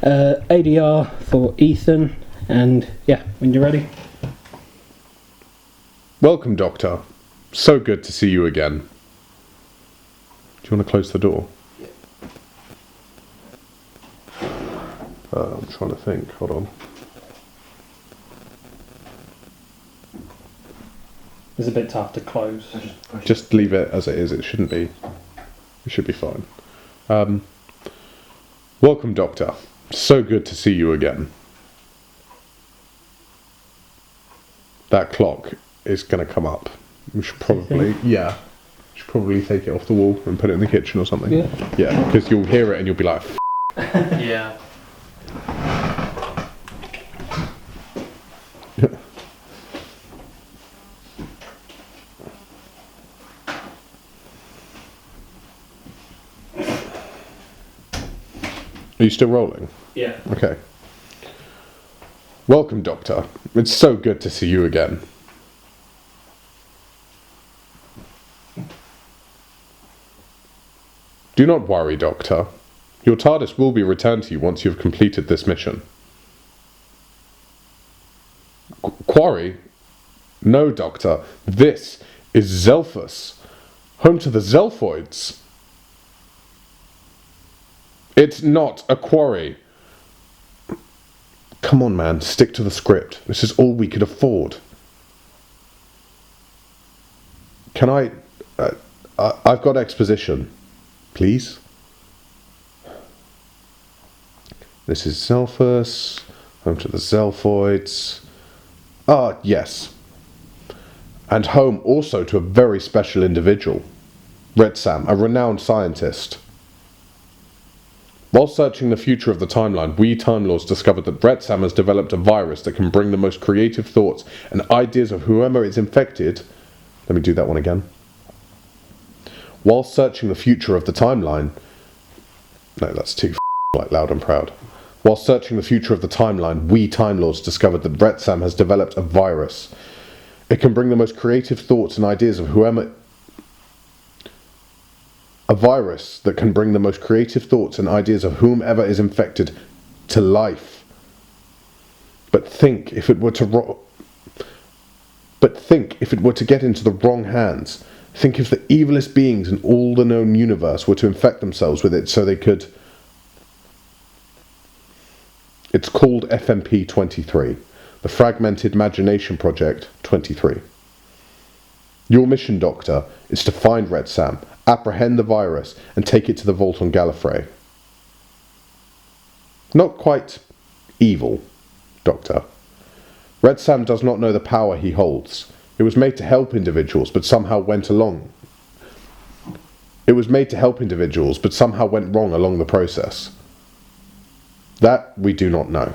ADR for Ethan, and yeah, when you're ready. Welcome, Doctor. So good to see you again. Do you want to close the door? Yeah. I'm trying to think. Hold on. It's a bit tough to close. Just leave it as it is. It shouldn't be. It should be fine. Welcome, Doctor. So good to see you again. That clock is going to come up. We should probably, should probably take it off the wall and put it in the kitchen or something. Yeah, because you'll hear it and you'll be like, Yeah. Are you still rolling? Yeah. Okay. Welcome, Doctor. It's so good to see you again. Do not worry, Doctor. Your TARDIS will be returned to you once you have completed this mission. Quarry? No, Doctor. This is Zelphus, home to the Zelphoids. It's not a quarry. Come on, man. Stick to the script. This is all we could afford. Can I... I've got exposition. Please? This is Zelphus, home to the Zelphoids. Ah, yes. And home also to a very special individual. Red Sam, a renowned scientist. While searching the future of the timeline, we Time Lords discovered that Red Sam has developed a virus that can bring the most creative thoughts and ideas of whoever is infected. Let me do that one again. While searching the future of the timeline... No, that's too like loud and proud. While searching the future of the timeline, we Time Lords discovered that Red Sam has developed a virus. It can bring the most creative thoughts and ideas of whoever... A virus that can bring the most creative thoughts and ideas of whomever is infected to life. But think if it were to get into the wrong hands. Think if the evilest beings in all the known universe were to infect themselves with it so they could... It's called FMP 23, the Fragmented Imagination Project 23. Your mission, Doctor, is to find Red Sam, apprehend the virus, and take it to the vault on Gallifrey. Not quite evil, Doctor. Red Sam does not know the power he holds. It was made to help individuals, but somehow went wrong along the process. That we do not know.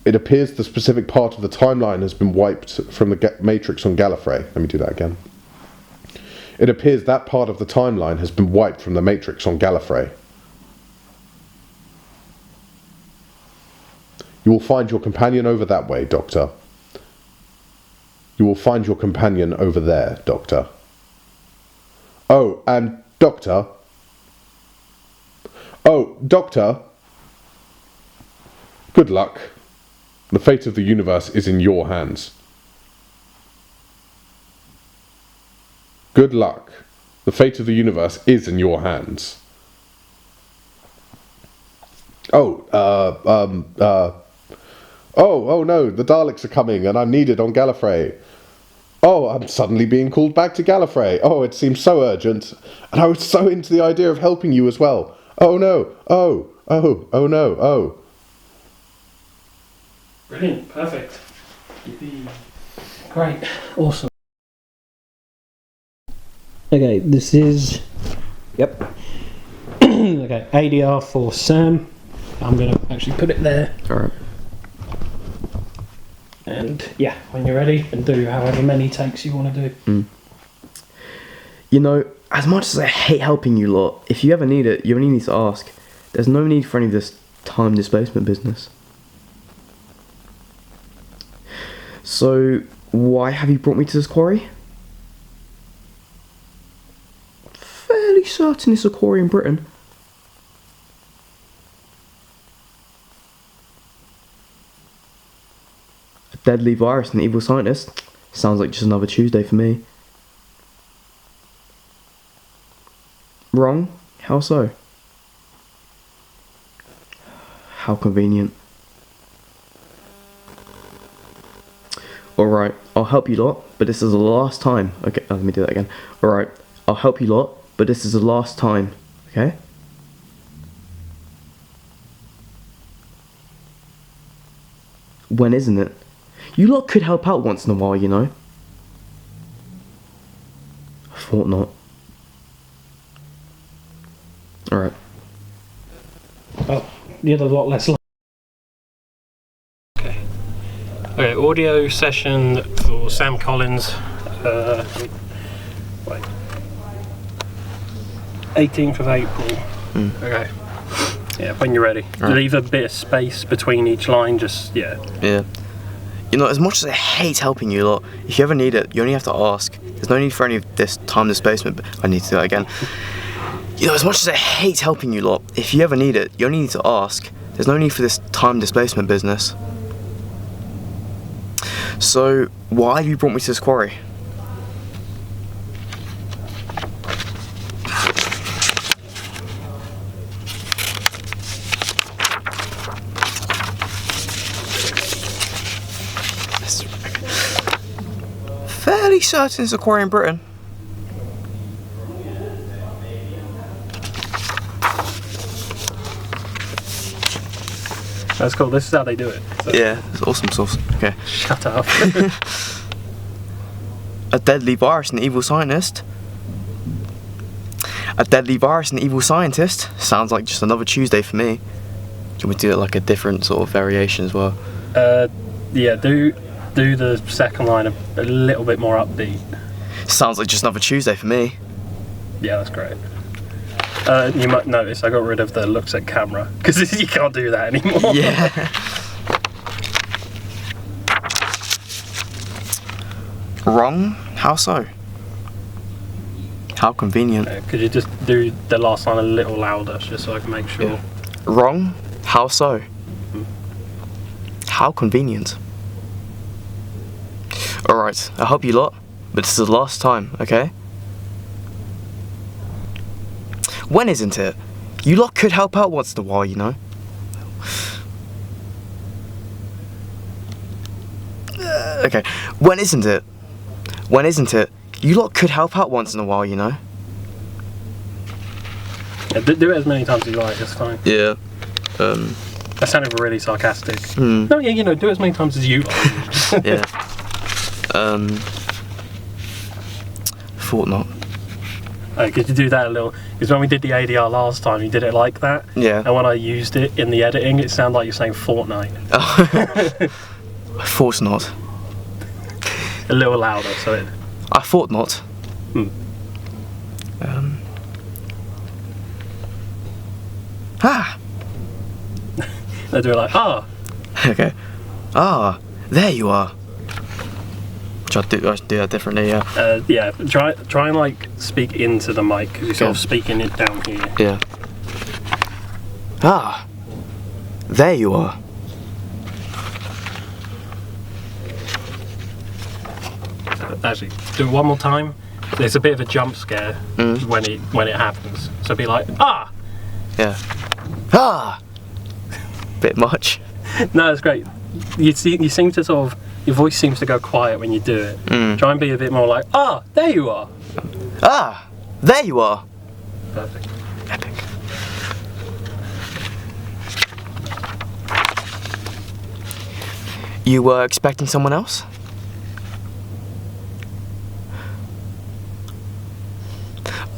It appears the specific part of the timeline has been wiped from the matrix on Gallifrey. Let me do that again. It appears that part of the timeline has been wiped from the matrix on Gallifrey. You will find your companion over that way, Doctor. You will find your companion over there, Doctor. Oh, and Doctor... Oh, Doctor... Good luck. The fate of the universe is in your hands. Good luck. The fate of the universe is in your hands. Oh no, the Daleks are coming and I'm needed on Gallifrey. Oh, I'm suddenly being called back to Gallifrey. Oh, it seems so urgent. And I was so into the idea of helping you as well. Oh no, oh no. Brilliant, perfect. Great, awesome. Okay, this is... Yep. Okay, ADR for Sam. I'm going to actually put it there. Alright. And yeah, when you're ready, and do however many takes you want to do. You know, as much as I hate helping you lot, if you ever need it, you only need to ask. There's no need for any of this time displacement business. So, why have you brought me to this quarry? Fairly certain it's a quarry in Britain. A deadly virus and an evil scientist. Sounds like just another Tuesday for me. Wrong? How so? How convenient. Alright, I'll help you lot, but this is the last time. Okay, let me do that again. Alright, I'll help you lot, but this is the last time. Okay? When isn't it? You lot could help out once in a while, you know. I thought not. Alright. Oh, the other lot less. Okay. Okay, audio session for Sam Collins. Wait. 18th of April. Okay. Yeah, when you're ready. Right. Leave a bit of space between each line, just, yeah. Yeah. You know, as much as I hate helping you lot, if you ever need it, you only have to ask. There's no need for any of this time displacement, but I need to do that again. You know, as much as I hate helping you lot, if you ever need it, you only need to ask. There's no need for this time displacement business. So, why have you brought me to this quarry? Fairly certain it's a quarry in Britain. That's cool, this is how they do it. So. Yeah, it's awesome sauce. Okay. Shut up. A deadly virus and an evil scientist. A deadly virus and an evil scientist. Sounds like just another Tuesday for me. Do you want me to do it like a different sort of variation as well? Yeah, do the second line a little bit more upbeat. Sounds like just another Tuesday for me. Yeah, that's great. You might notice I got rid of the looks at camera because you can't do that anymore. Yeah. Wrong? How so? How convenient. Could you just do the last line a little louder just so I can make sure? Yeah. Wrong? How so? How convenient. Alright, I help you lot, but this is the last time, okay? When isn't it? You lot could help out once in a while, you know? Okay, when isn't it? When isn't it? You lot could help out once in a while, you know? Yeah, do it as many times as you like, it's fine. Yeah. That sounded really sarcastic. Hmm. No, yeah, do it as many times as you like. Yeah. Thought not. Could you do that a little? Because when we did the ADR last time, you did it like that. Yeah. And when I used it in the editing, it sounded like you're saying Fortnite. I thought not. A little louder, so it. I thought not. Hmm. Ah. They do it like, ah. Okay. Ah, there you are. I should do that differently, yeah. Yeah. Try and like speak into the mic because you're sort of speaking it down here. Yeah. Ah, there you are. Actually, do it one more time. There's a bit of a jump scare Mm. when it happens. So be like, ah. Yeah. Ah. Bit much. No, it's great. You seem to sort of. Your voice seems to go quiet when you do it. Mm. Try and be a bit more like, ah, there you are. Ah, there you are. Perfect. Epic. You were expecting someone else?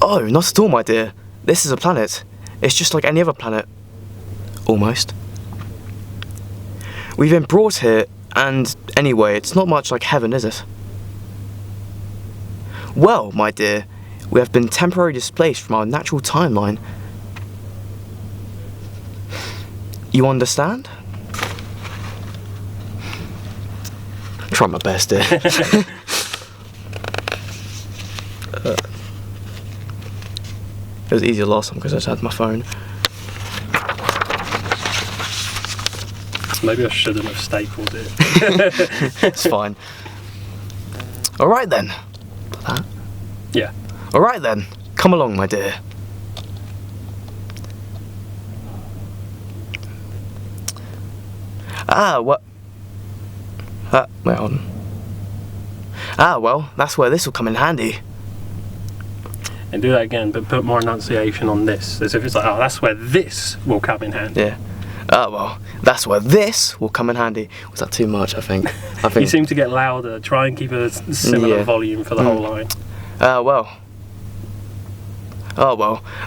Oh, not at all, my dear. This is a planet. It's just like any other planet. Almost. We've been brought here, and anyway, it's not much like heaven, is it? Well, my dear, we have been temporarily displaced from our natural timeline. You understand? Try my best, dear. was easier last time because I just had my phone. Maybe I shouldn't have stapled it. It's fine. Alright then. That? Yeah. Alright then. Come along, my dear. What? Wait, hold on. Well, that's where this will come in handy. And do that again, but put more enunciation on this. As if it's like, oh, that's where this will come in handy. Yeah. Well, that's where this will come in handy. Was that too much, I think? You seem to get louder. Try and keep a similar volume for the whole line. Well,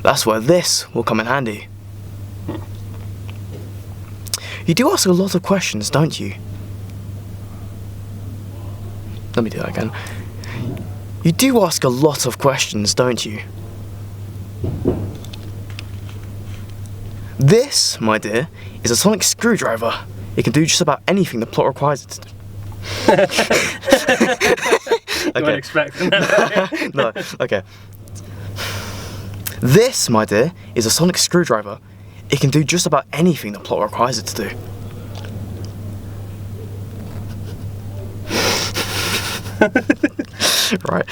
that's where this will come in handy. You do ask a lot of questions, don't you? Let me do that again. You do ask a lot of questions, don't you? This, my dear, is a sonic screwdriver. It can do just about anything the plot requires it to do. You weren't expecting that. No, okay. This, my dear, is a sonic screwdriver. It can do just about anything the plot requires it to do. Right.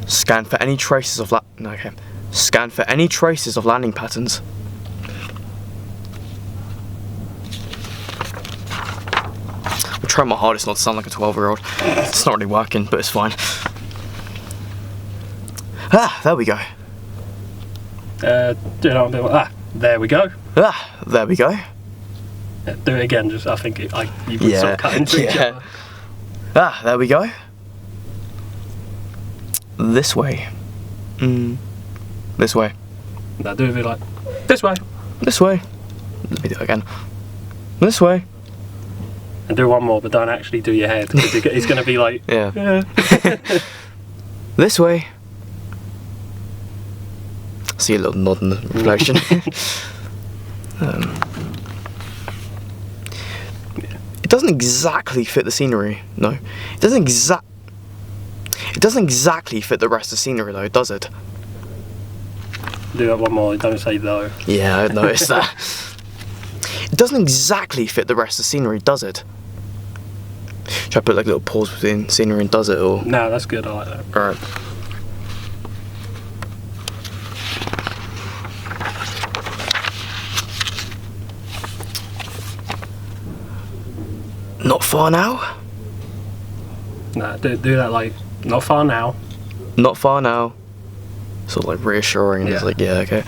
Scan for any traces of Scan for any traces of landing patterns. I'm trying my hardest not to sound like a 12-year-old. It's not really working, but it's fine. There we go. Do it on a bit like, there we go. There we go. Yeah, do it again, just I think you would sort of cut into each other. There we go. This way. This way. No, do it like, this way. This way. Let me do it again. This way. And do one more, but don't actually do your head, because it's going to be like, yeah. This way. See a little nod in the reflection. It doesn't exactly fit the scenery. No, it doesn't exactly fit the rest of the scenery, though, does it? Do that one more. Don't say though. Yeah, I noticed that. It doesn't exactly fit the rest of the scenery, does it? Should I put like a little pause between scenery and does it, or? No, that's good. I like that. All right. Not far now? No, do that like, not far now. Not far now. Sort of like reassuring, and it's like, yeah, okay.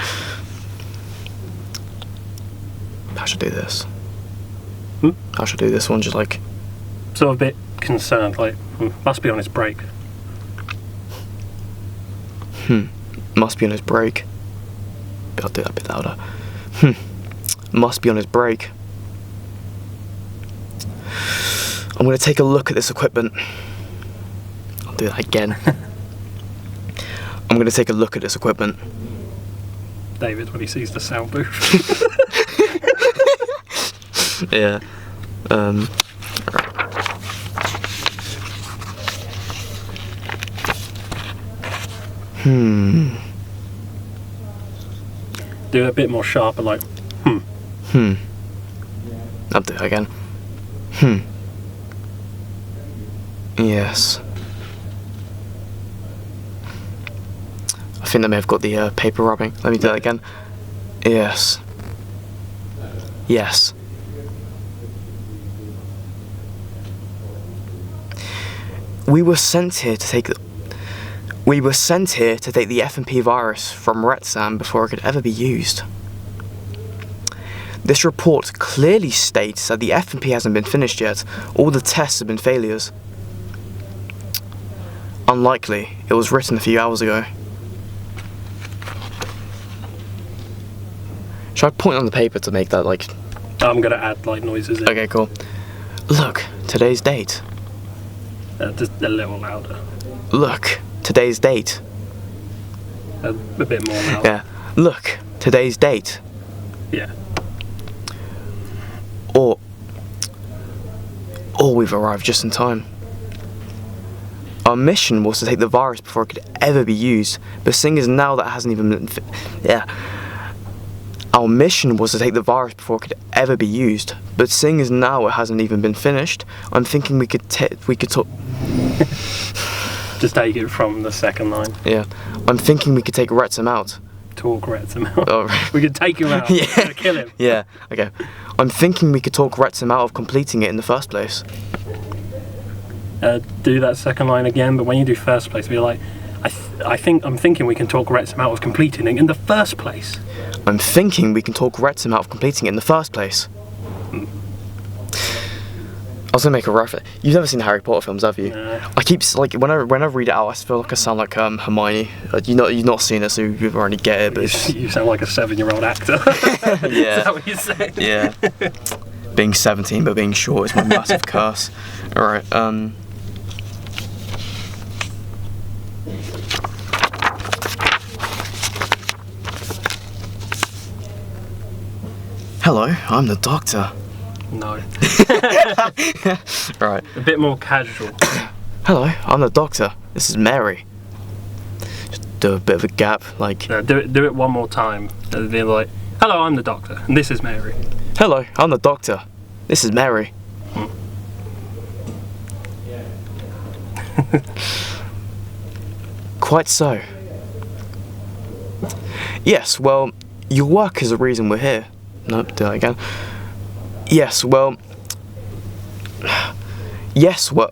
How should I do this? How should I do this one? Just like... Sort of a bit concerned, like, must be on his break. Must be on his break. But I'll do that a bit louder. Must be on his break. I'm going to take a look at this equipment. I'll do that again. I'm going to take a look at this equipment. David, when he sees the sound booth. Yeah. Do it a bit more sharper, like, I'll do it again. Yes. I think they may have got the paper rubbing. Let me do that again. Yes. Yes. We were sent here to take the FMP virus from RetSam before it could ever be used. This report clearly states that the FMP hasn't been finished yet. All the tests have been failures. Unlikely. It was written a few hours ago. Should I point on the paper to make that like... I'm going to add like noises in. Okay, cool. Look, today's date. Just a little louder. Look, today's date. A bit more louder. Yeah. Look, today's date. Yeah. Or we've arrived just in time. Our mission was to take the virus before it could ever be used, but seeing as now that hasn't even been Our mission was to take the virus before it could ever be used, but seeing as now it hasn't even been finished, I'm thinking we could talk. Just take it from the second line. Yeah, I'm thinking we could take Wrexham out. Talk Wrexham out. Oh, right. We could take him out. Yeah. We're gonna kill him. Yeah. Okay. I'm thinking we could talk Wrexham out of completing it in the first place. Do that second line again, but when you do first place, be like, I'm thinking we can talk Wrexham out of completing it in the first place. I'm thinking we can talk Wrexham out of completing it in the first place. I was gonna make a reference. You've never seen the Harry Potter films, have you? No. I keep when I read it out, I feel like I sound like Hermione. You've not seen it, so you already get it. But You sound like a 7-year-old actor. Yeah. Is that what you're saying? Yeah. Being 17 but being short is my massive curse. All right. Hello, I'm the doctor. No. Right. A bit more casual. Hello, I'm the doctor. This is Mary. Just do a bit of a gap, like. Do it one more time. And be like, hello, I'm the doctor, and this is Mary. Hello, I'm the doctor. This is Mary. Quite so. Yes, well, your work is the reason we're here. Nope, do that again. Yes, well. Yes, well.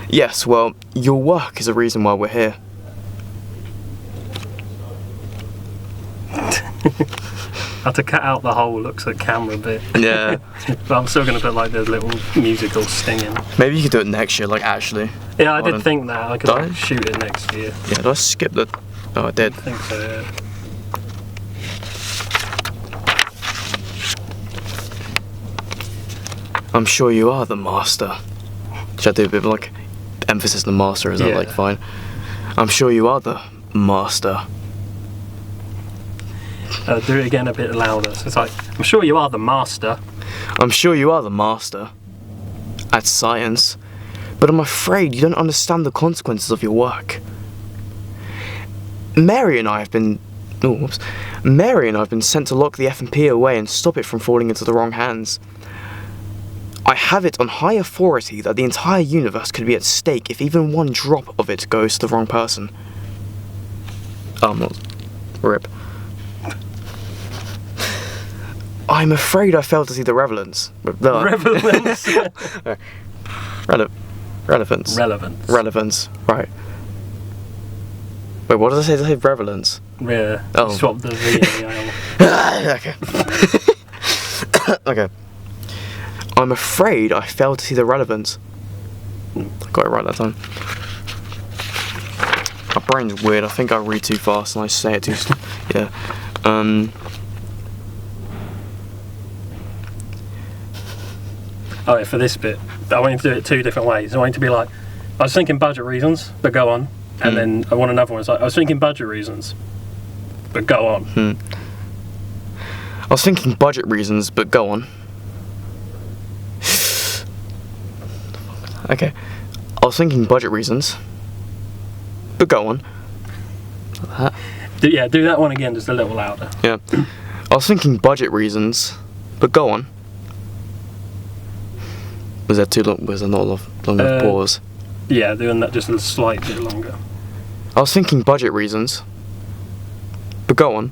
Yes, well, your work is the reason why we're here. I had to cut out the whole looks at camera bit. Yeah. But I'm still gonna put like the little musical stinging. Maybe you could do it next year, like actually. Yeah, I Hold did on. think that. I could Did like, I? shoot it next year. Yeah, did I skip the. Oh, I did. I think so, yeah. I'm sure you are the master. Should I do a bit of like emphasis on the master? Is that Yeah. like fine? I'm sure you are the master. Do it again a bit louder. So it's like, I'm sure you are the master. I'm sure you are the master at science, but I'm afraid you don't understand the consequences of your work. Mary and I have been sent to lock the FMP away and stop it from falling into the wrong hands. I have it on high authority that the entire universe could be at stake if even one drop of it goes to the wrong person. Oh, not rip. I'm afraid I failed to see the relevance. Relevance. Relevance. Relevance. Relevance. Right. Wait, what did I say? Did I say relevance? Yeah. Oh. You swap the V and the L. Okay. Okay. I'm afraid I failed to see the relevance. I got it right that time. My brain's weird. I think I read too fast and I say it too. Yeah. Oh, yeah, for this bit, I want you to do it 2 different ways. I want you to be like, I was thinking budget reasons, but go on. And then I want another one. It's like, I was thinking budget reasons, but go on. I was thinking budget reasons, but go on. Okay. I was thinking budget reasons, but go on. Do that one again, just a little louder. Yeah. I was thinking budget reasons, but go on. Was that too long? Was there not long enough pause? Yeah, doing that just a slight bit longer. I was thinking budget reasons, but go on.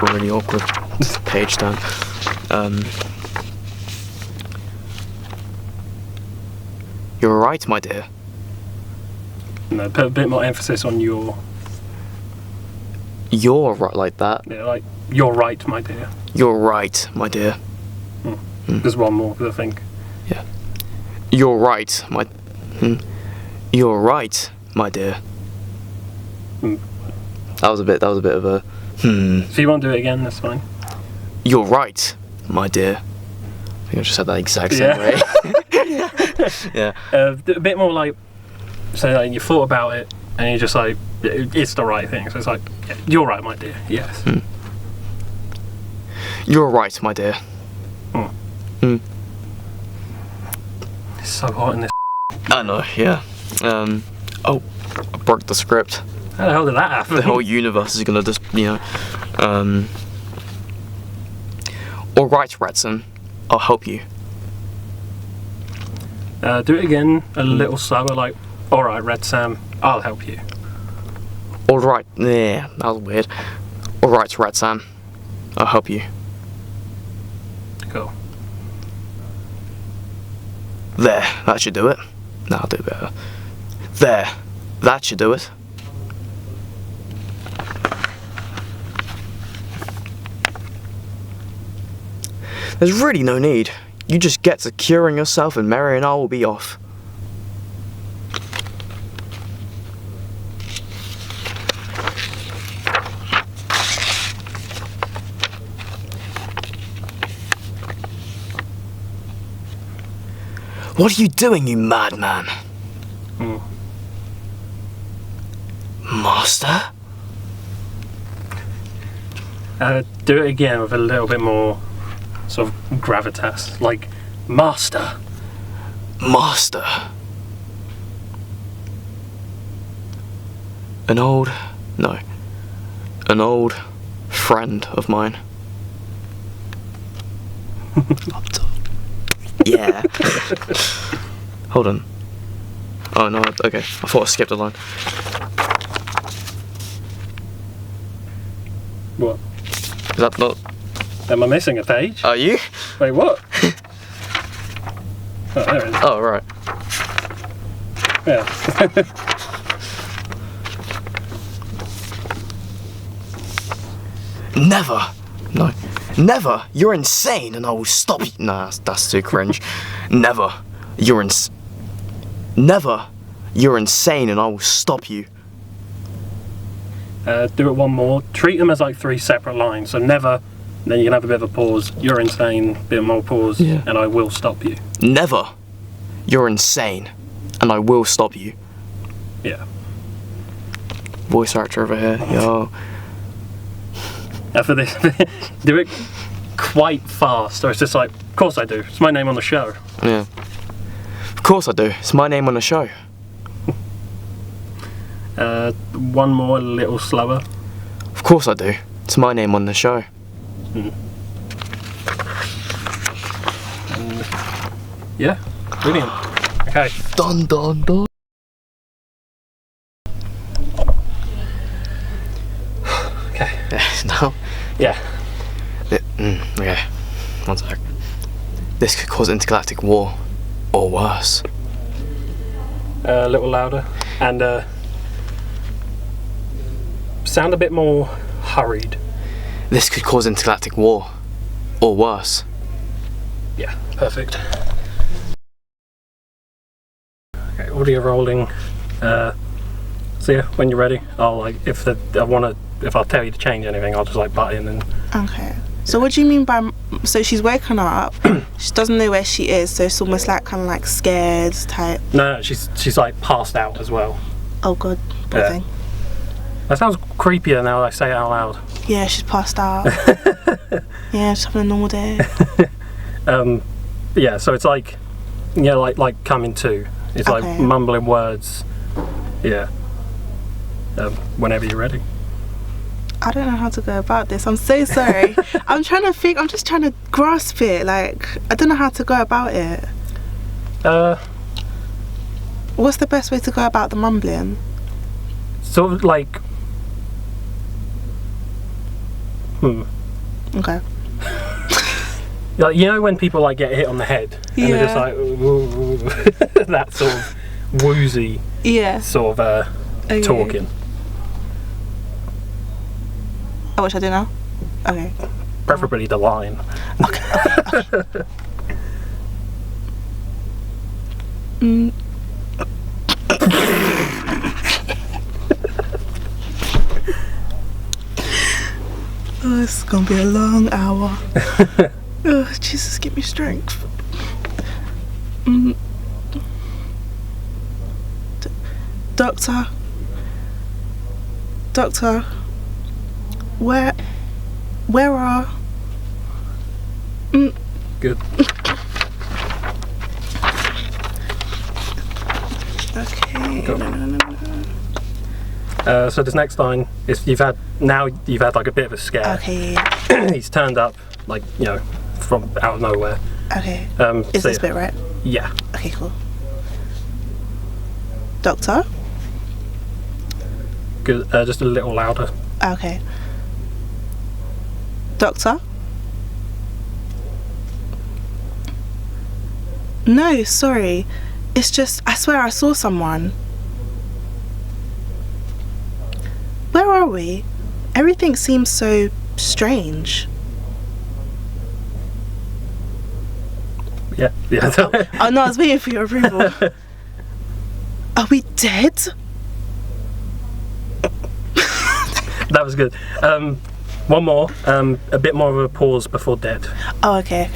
Really awkward page down. You're right, my dear. No, put a bit more emphasis on your. You're right like that. Yeah, like, you're right, my dear. You're right, my dear. There's one more, because I think. Yeah. You're right, my. You're right, my dear. That was a bit of a. If you want to do it again, that's fine. You're right, my dear. I think I just said that exact same way. Yeah. A bit more like, so like you thought about it and you just like it's the right thing. So it's like, yeah, you're right, my dear. Yes. You're right, my dear. It's so hot in this. I know, yeah. Oh, I broke the script. How the hell did that happen? The whole universe is gonna just, Alright, Redson, I'll help you. Do it again a little slower, like, alright, Red Sam, I'll help you. Alright, yeah, that was weird. Alright, Red Sam, I'll help you. Cool. There, that should do it. No, I'll do better. There, that should do it. There's really no need. You just get to curing yourself and Mary and I will be off. What are you doing, you madman? Master? Do it again with a little bit more sort of gravitas, like, Master. Master? An old friend of mine. Yeah. Hold on. Oh no, okay. I thought I skipped a line. What? Is that not... Am I missing a page? Are you? Wait, what? Oh, there it is. Oh, right. Yeah. Never! No. Never! You're insane and I will stop you. Nah, that's too cringe. Never. Never! You're insane and I will stop you. Do it one more. Treat them as like 3 separate lines. So never, then you can have a bit of a pause. You're insane, bit more pause, Yeah. and I will stop you. Never! You're insane and I will stop you. Yeah. Voice actor over here, yo. For this, do it quite fast, or it's just like, of course I do. It's my name on the show. Yeah. Of course I do. It's my name on the show. One more, a little slower. Of course I do. It's my name on the show. Yeah, brilliant. Okay. Dun dun dun. Okay. No. Yeah. Okay. One sec. This could cause intergalactic war, or worse. A little louder, and sound a bit more hurried. This could cause intergalactic war, or worse. Yeah, perfect. Okay, audio rolling. So yeah, when you're ready, I'll like if I'll tell you to change anything, I'll just like butt in and. Okay. So what do you mean by? So she's waking up. She doesn't know where she is. So it's almost like kind of like scared type. No, she's like passed out as well. Oh god, poor Yeah. thing. That sounds creepier now that I say it out loud. Yeah, she's passed out. Yeah, she's having a normal day. Yeah, so it's like, yeah, like coming to. It's like Okay. mumbling words. Yeah. Whenever you're ready. I don't know how to go about this. I'm so sorry. I'm trying to think. I'm just trying to grasp it. Like I don't know how to go about it. What's the best way to go about the mumbling? Sort of like. Okay. Like, you know when people like get hit on the head and they're just Yeah. like "Ooh," that sort of woozy Yeah. sort of Okay. talking. Oh, what should I do now? Okay. Preferably the line. Oh, it's gonna be a long hour. Oh, Jesus, give me strength. Doctor, Doctor, where are... Good. Okay. Cool. No. So this next line is you've had like a bit of a scare. Okay. He's turned up, like, you know, from out of nowhere. Okay. Is So this bit right? Yeah. Okay, cool. Doctor? Good. Just a little louder. Okay. Doctor? No, sorry. It's just, I swear I saw someone. Where are we? Everything seems so strange. Yeah. Oh no, I was waiting for your approval. Are we dead? That was good. One more. A bit more of a pause before dead. Oh, okay.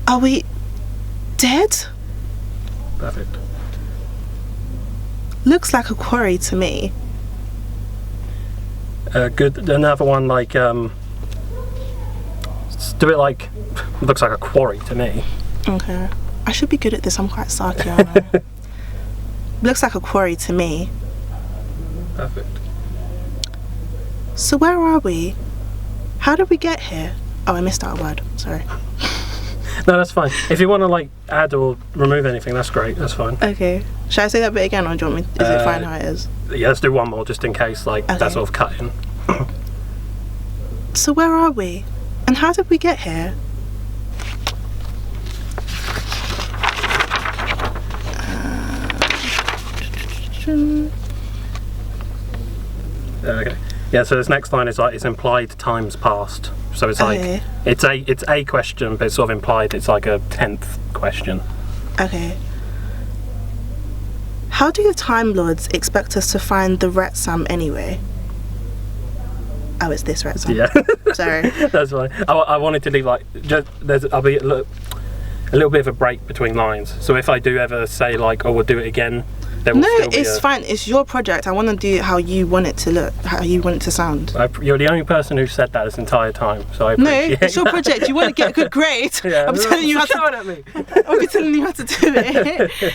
Are we dead? Perfect. Looks like a quarry to me. Good. Another one like do it like looks like a quarry to me. Okay. I should be good at this. I'm quite sarky, aren't I? Looks like a quarry to me. Perfect. So where are we? How did we get here? Oh, I missed out a word. Sorry. No, that's fine. If you want to like add or remove anything, that's great. That's fine. Okay. Should I say that bit again, or do you want me? Is it fine how it is? Yeah, let's do one more just in case like Okay. that's sort of cutting. So where are we? And how did we get here? Okay. Yeah. So this next line is like it's implied times past. So it's like Okay. it's a question, but it's sort of implied. It's like a 10th question. Okay. How do the Time Lords expect us to find the Retsam anyway? Oh, it's this Retsam. Yeah. Sorry. That's fine. I wanted to leave like just I'll be a little bit of a break between lines. So if I do ever say like, "Oh, we'll do it again," there will No, still be it's fine. It's your project. I want to do it how you want it to look, how you want it to sound. You're the only person who said that this entire time, so I No, appreciate it's your project. You want to get a good grade. Yeah. I'm telling you how Stop to. shouting at me. I'll be telling you how to do it.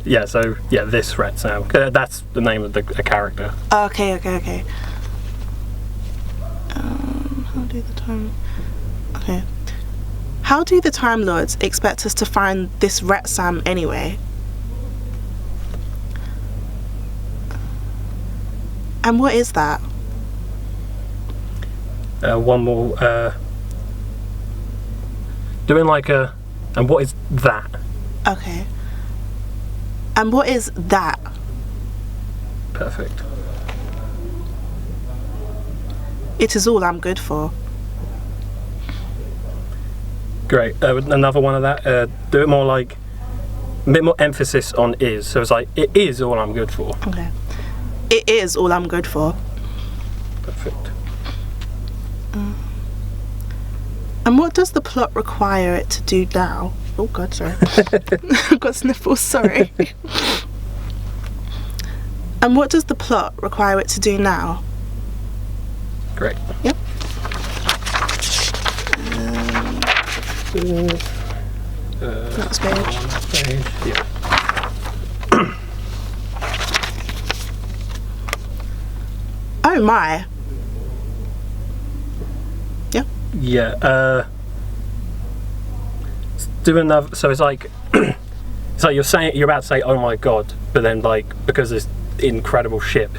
Yeah. So yeah, this Ret Sam. That's the name of a character. Okay. How do the time? Okay. How do the Time Lords expect us to find this Retsam anyway? And what is that? One more. Doing like a. And what is that? Okay. And what is that? Perfect. It is all I'm good for. Great. Another one of that. Do it more like a bit more emphasis on is. So it's like it is all I'm good for. Okay. It is all I'm good for. Perfect. And what does the plot require it to do now? Oh God, sorry. I've got sniffles, sorry. And what does the plot require it to do now? Great. Yep. Next page. Yeah. Oh my. Yeah. Yeah. Do another. So it's like it's like you're about to say, "Oh my god," but then like because this incredible ship,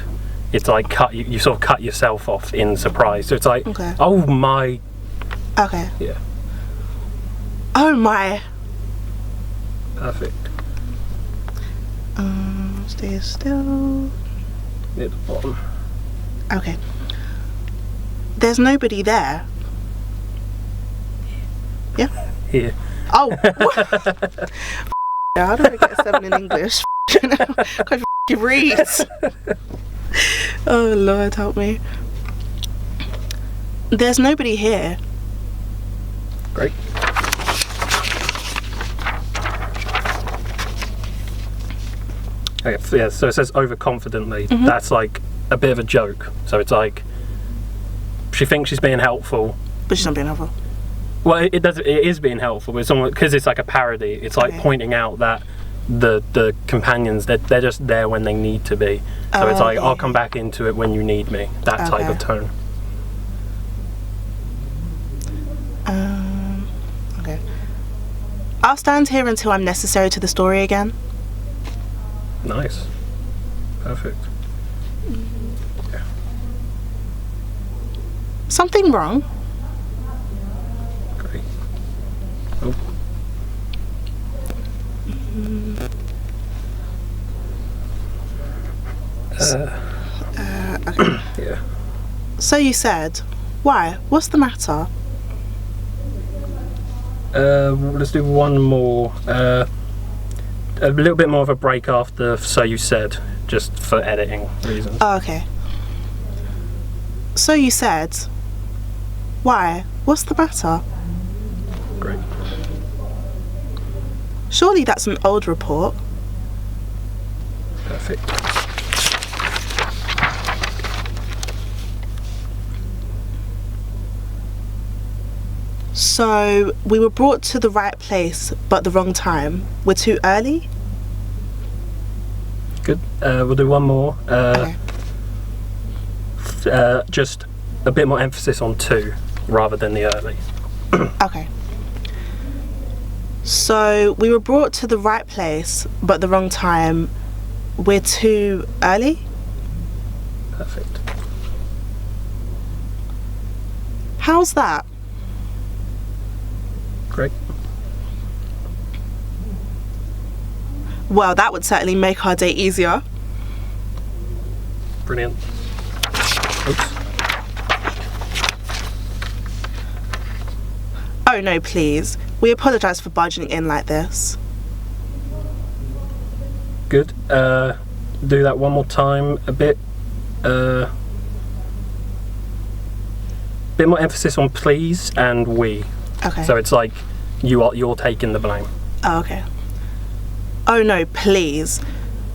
it's like you sort of cut yourself off in surprise. So it's like, Okay. "Oh my." Okay. Yeah. Oh my. Perfect. Stay still. Near the bottom. Okay. There's nobody there. Yeah. Here. Oh. What? How do I get a 7 in English? Can't f***ing read. Oh Lord, help me. There's nobody here. Great. Okay, yeah, so it says overconfidently. That's like a bit of a joke. So it's like she thinks she's being helpful, But she's not being helpful. well, it does. It is being helpful, but because it's like a parody. It's like Okay. pointing out that the companions they're just there when they need to be. So it's like Okay. I'll come back into it when you need me. That type Okay. of tone. Okay. I'll stand here until I'm necessary to the story again. Nice. Perfect. Something wrong? Great. Oh. Okay. Yeah. So you said, why? What's the matter? Let's do one more. A little bit more of a break after "So You Said," just for editing reasons. Oh, okay. So you said, why? What's the matter? Great. Surely that's an old report. Perfect. So we were brought to the right place, but the wrong time. We're too early? Good. We'll do one more. Okay. Just a bit more emphasis on "to" rather than the early. Okay. So we were brought to the right place, but the wrong time. We're too early? Perfect. How's that? Great. Well, that would certainly make our day easier. Brilliant. Oops. Oh no, please. We apologise for barging in like this. Good. Do that one more time. A bit more emphasis on "please" and "we." Okay. So it's like you're taking the blame. Oh, okay. Oh no, please.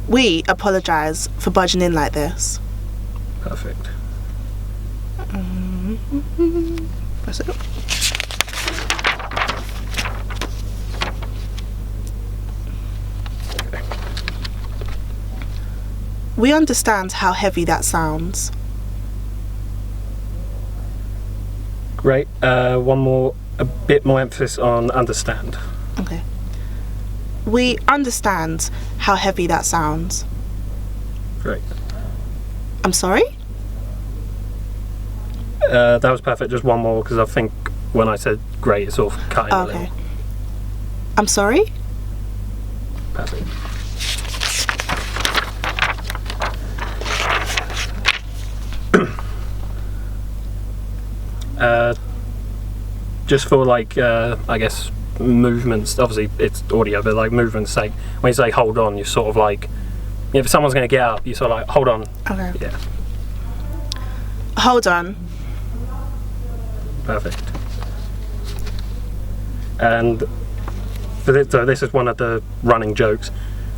We apologise for barging in like this. Perfect. Press it up. We understand how heavy that sounds. Great. One more. A bit more emphasis on "understand." Okay. We understand how heavy that sounds. Great. I'm sorry? That was perfect. Just one more, because I think when I said "great," it sort of cut in a Okay. little. I'm sorry? Perfect. Just for like, I guess movements. Obviously, it's audio, but like movements' sake, when you say "hold on," you're sort of like, if someone's going to get up, you sort of like, "Hold on." Okay. Yeah. Hold on. Perfect. And for this, so this is one of the running jokes.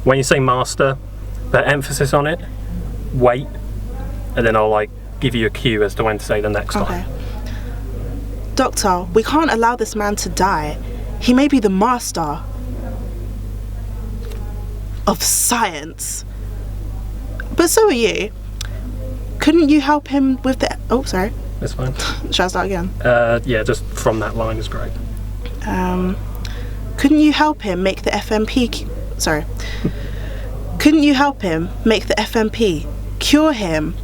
When you say "master," the emphasis on it, wait, and then I'll like give you a cue as to when to say the next Okay. line. Doctor, we can't allow this man to die. He may be the master of science. But so are you. Couldn't you help him with the... Oh, sorry. That's fine. Shall I start again? Yeah, just from that line is great. Couldn't you help him make the FMP... Sorry. Couldn't you help him make the FMP? Cure him?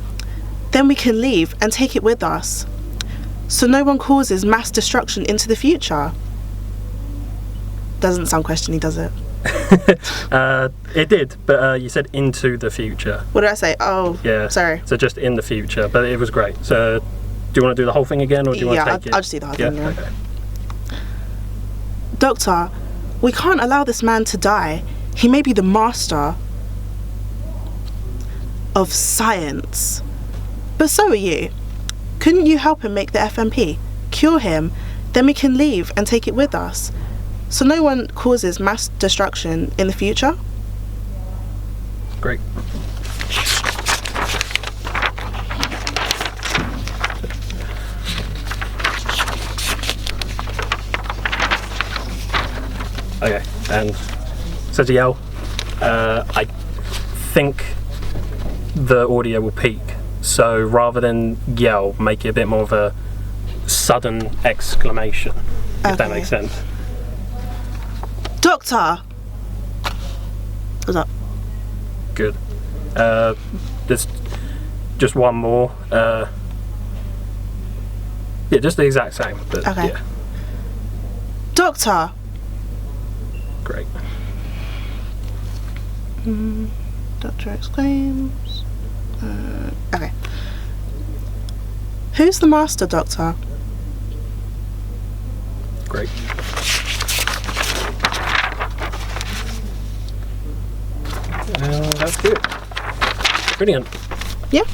Then we can leave and take it with us. So no one causes mass destruction into the future. Doesn't sound questiony, does it? It did, but you said "into the future." What did I say? Oh, Yeah. sorry. So just in the future, but it was great. So, do you want to do the whole thing again, or do you want to take it? I'll just do the whole thing. Yeah. Okay. Doctor, we can't allow this man to die. He may be the master of science. But so are you. Couldn't you help him make the FMP? Cure him? Then we can leave and take it with us. So no one causes mass destruction in the future? Great. Okay, and so to yell, I think the audio will peak. So rather than yell, make it a bit more of a sudden exclamation, if that Okay. makes sense. Doctor! What's up? Good. There's just one more. Yeah, just the exact same. But Okay. Yeah, Doctor! great. Doctor exclaims. Okay. Who's the master, Doctor? Great. That's good. Brilliant. Yeah.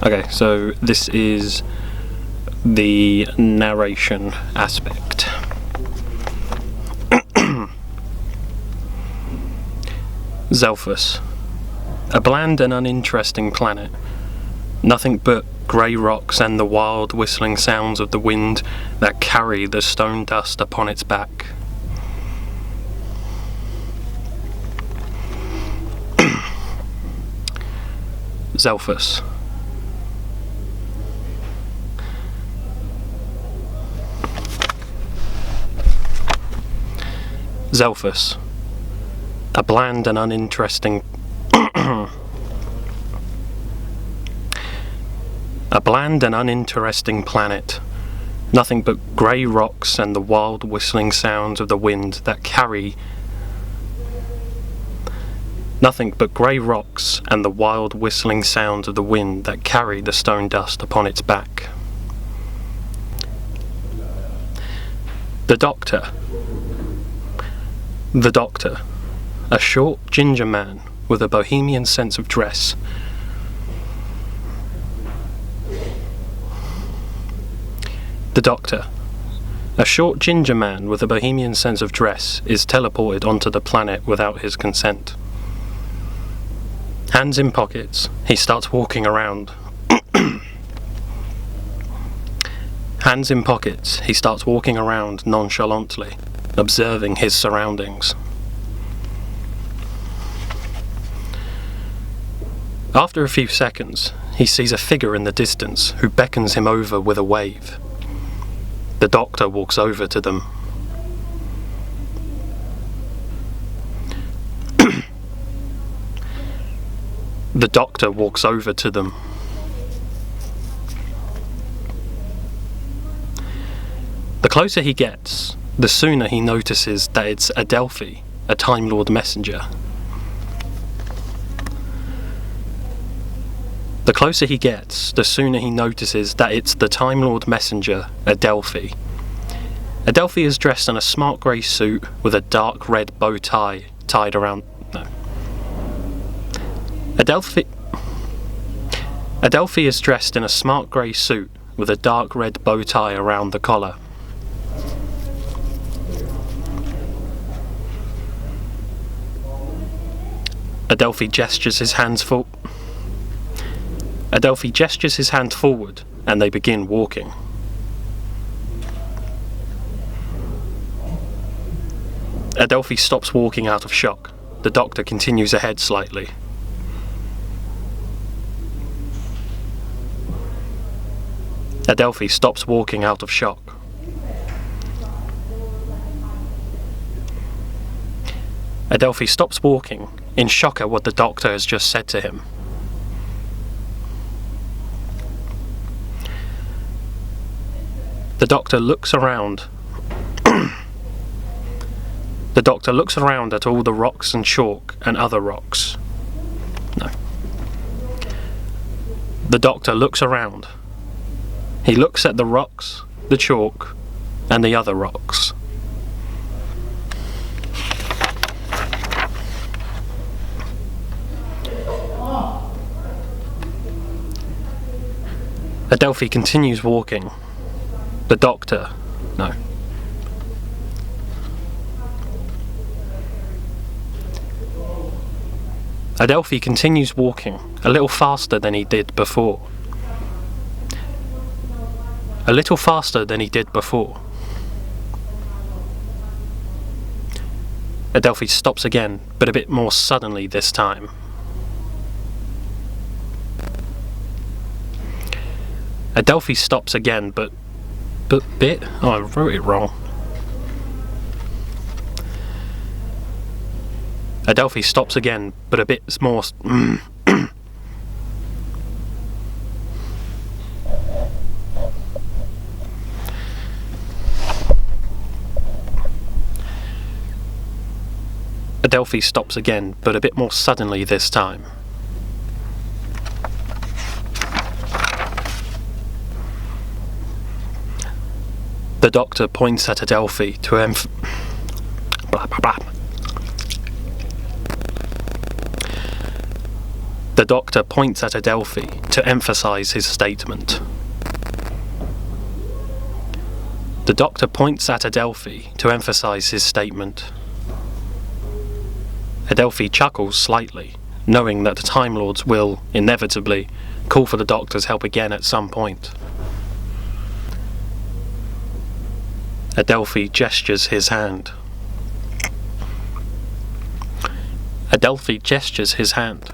Okay, so this is the narration aspect. Zelphus. A bland and uninteresting planet. Nothing but grey rocks and the wild whistling sounds of the wind that carry the stone dust upon its back. Zelphus. Zelphus. A bland and uninteresting a bland and uninteresting planet. Nothing but grey rocks and the wild whistling sounds of the wind that carry Nothing but grey rocks and the wild whistling sounds of the wind that carry the stone dust upon its back. The Doctor. The Doctor. A short ginger man with a bohemian sense of dress. The Doctor. A short ginger man with a bohemian sense of dress is teleported onto the planet without his consent. Hands in pockets, he starts walking around. Hands in pockets, he starts walking around nonchalantly, observing his surroundings. After a few seconds, he sees a figure in the distance who beckons him over with a wave. The Doctor walks over to them. The Doctor walks over to them. The closer he gets, the sooner he notices that it's Adelphi, a Time Lord messenger. The closer he gets, the sooner he notices that it's the Time Lord messenger, Adelphi. Adelphi is dressed in a smart grey suit with a dark red bow tie tied around... No. Adelphi is dressed in a smart grey suit with a dark red bow tie around the collar. Adelphi gestures his hand forward and they begin walking. Adelphi stops walking out of shock. The Doctor continues ahead slightly. Adelphi stops walking out of shock. Adelphi stops walking, in shock at what the Doctor has just said to him. The Doctor looks around. The Doctor looks around at all the rocks and chalk and other rocks. No. The Doctor looks around. He looks at the rocks, the chalk, and the other rocks. Adelphi continues walking. The doctor... No. Adelphi continues walking, a little faster than he did before. A little faster than he did before. Adelphi stops again, but a bit more suddenly this time. Adelphi stops again, but bit? Oh, I wrote it wrong. Adelphi stops again, but a bit more... Adelphi stops again, but a bit more suddenly this time. The doctor points at Adelphi to blah, blah, blah. The doctor points at Adelphi to emphasize his statement. The doctor points at Adelphi to emphasize his statement. Adelphi chuckles slightly, knowing that the Time Lords will, inevitably, call for the doctor's help again at some point. Adelphi gestures his hand. Adelphi gestures his hand.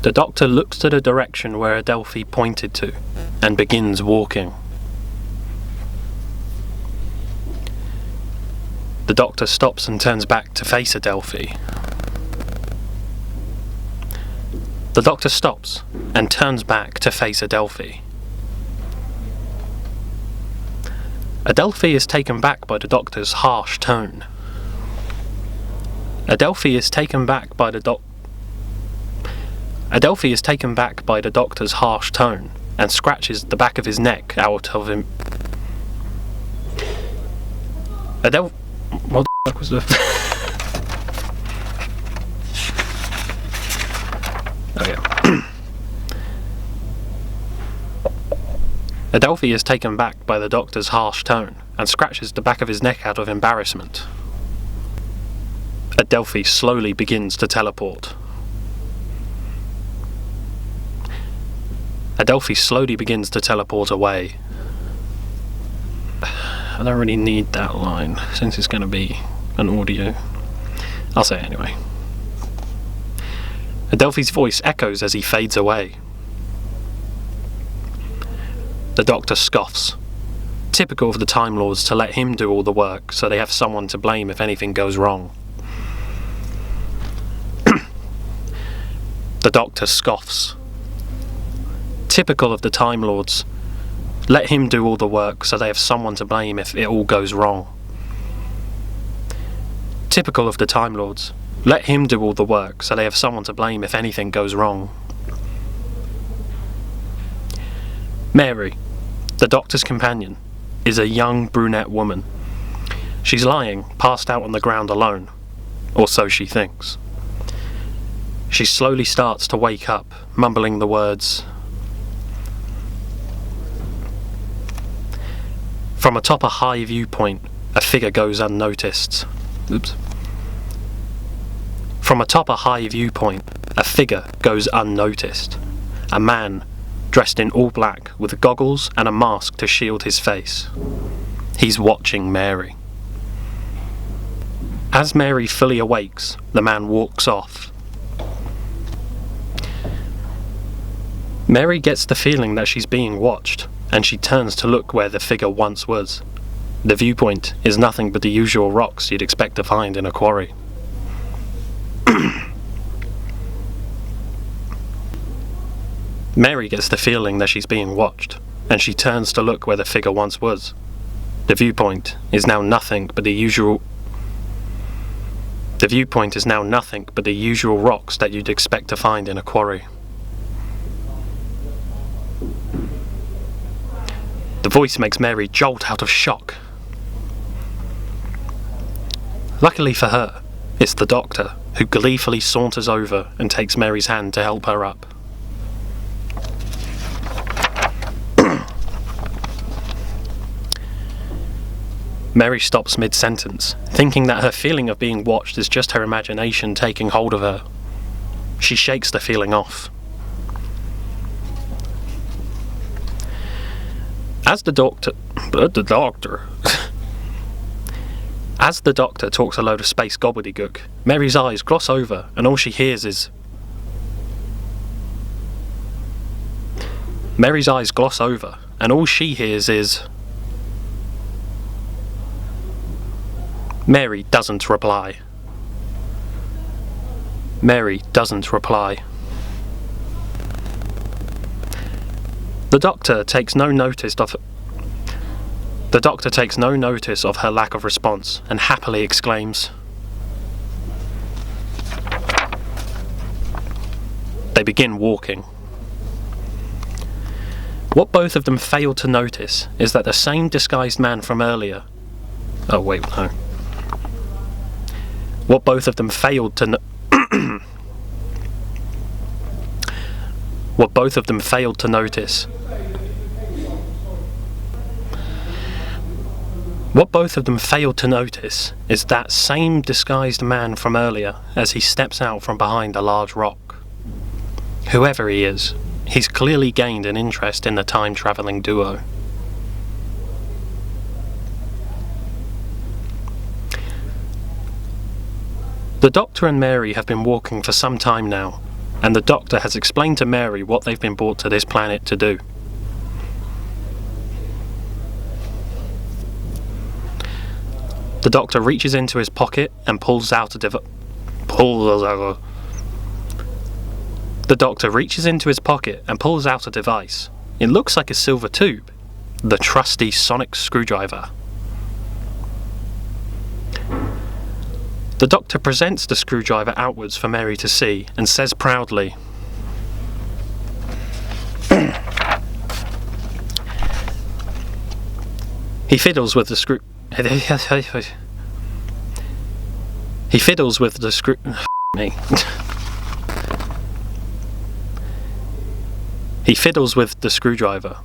The doctor looks to the direction where Adelphi pointed to, and begins walking. The doctor stops and turns back to face Adelphi. The doctor stops and turns back to face Adelphi. Adelphi is taken back by the doctor's harsh tone. Adelphi is taken back by the Adelphi is taken back by the doctor's harsh tone and scratches the back of his neck out of him. What the fuck was the... Oh yeah. Adelphi is taken back by the doctor's harsh tone and scratches the back of his neck out of embarrassment. Adelphi slowly begins to teleport. Adelphi slowly begins to teleport away. I don't really need that line, since it's going to be an audio. I'll say it anyway. Adelphi's voice echoes as he fades away. The doctor scoffs. Typical of the Time Lords to let him do all the work, so they have someone to blame if anything goes wrong. The doctor scoffs. Typical of the Time Lords. Let him do all the work so they have someone to blame if it all goes wrong. Typical of the Time Lords. Let him do all the work so they have someone to blame if anything goes wrong. Mary, the doctor's companion, is a young brunette woman. She's lying, passed out on the ground alone, or so she thinks. She slowly starts to wake up, mumbling the words, from atop a high viewpoint, a figure goes unnoticed. Oops. From atop a high viewpoint, a figure goes unnoticed. A man, dressed in all black, with goggles and a mask to shield his face. He's watching Mary. As Mary fully awakes, the man walks off. Mary gets the feeling that she's being watched, and she turns to look where the figure once was. The viewpoint is nothing but the usual rocks you'd expect to find in a quarry. Mary gets the feeling that she's being watched, and she turns to look where the figure once was. The viewpoint is now nothing but the usual... The viewpoint is now nothing but the usual rocks that you'd expect to find in a quarry. The voice makes Mary jolt out of shock. Luckily for her, it's the doctor, who gleefully saunters over and takes Mary's hand to help her up. Mary stops mid-sentence, thinking that her feeling of being watched is just her imagination taking hold of her. She shakes the feeling off. As the doctor talks a load of space gobbledygook, Mary's eyes gloss over and all she hears is... Mary's eyes gloss over and all she hears is... Mary doesn't reply. Mary doesn't reply. The doctor takes no notice of her lack of response and happily exclaims. They begin walking. What both of them failed to notice is that the same disguised man from earlier... Oh wait, no. What both of them failed to What both of them failed to notice. What both of them failed to notice is that same disguised man from earlier as he steps out from behind a large rock. Whoever he is, he's clearly gained an interest in the time-travelling duo. The Doctor and Mary have been walking for some time now, and the Doctor has explained to Mary what they've been brought to this planet to do. The Doctor reaches into his pocket and pulls out a device. The Doctor reaches into his pocket and pulls out a device. It looks like a silver tube, the trusty sonic screwdriver. The Doctor presents the screwdriver outwards for Mary to see and says proudly, He fiddles with the screw... He fiddles with the screw... me. He fiddles with the screwdriver.